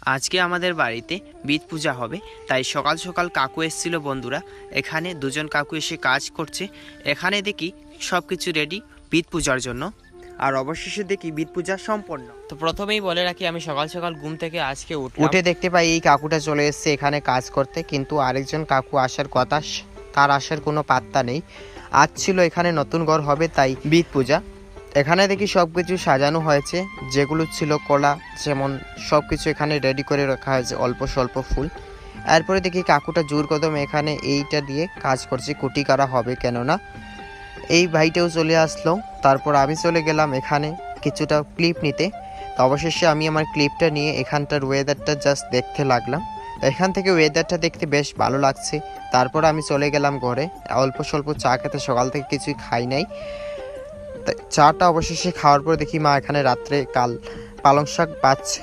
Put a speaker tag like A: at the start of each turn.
A: আজকে আমাদের বাড়িতে বিদ পূজা হবে, তাই সকাল সকাল কাকু এসেছিল বন্ধুরা। এখানে দুজন কাকু এসে কাজ করছে। এখানে দেখি সব কিছু রেডি বিদ পূজার জন্য, আর অবশেষে দেখি বিদ পূজা সম্পন্ন। তো প্রথমেই বলে রাখি, আমি সকাল সকাল ঘুম থেকে আজকে উঠে দেখতে পাই এই কাকুটা চলে এসেছে এখানে কাজ করতে, কিন্তু আরেকজন কাকু আসার কথা, তার আসার কোনো পাত্তা নেই। আজ ছিল এখানে নতুন ঘর হবে, তাই বিদ পূজা। এখানে দেখি সব কিছু সাজানো হয়েছে, যেগুলো ছিল কলা, যেমন সব কিছু এখানে রেডি করে রাখা হয়েছে, অল্প স্বল্প ফুল। এরপরে দেখি কাকুটা জোর কদমে এখানে এইটা দিয়ে কাজ করছে, কুটি করা হবে কেননা। এই ভাইটাও চলে আসলো। তারপর আমি চলে গেলাম এখানে কিছুটা ক্লিপ নিতে। তো অবশেষে আমি আমার ক্লিপটা নিয়ে এখানটার ওয়েদারটা জাস্ট দেখতে লাগলাম। এখান থেকে ওয়েদারটা দেখতে বেশ ভালো লাগছে। তারপর আমি চলে গেলাম ঘরে, অল্প স্বল্প চা খেতে, সকাল থেকে কিছুই খাই নাই। চাটা অবশেষে খাওয়ার পর দেখি মা এখানে রাত্রে কাল পালং শাক বাছছে।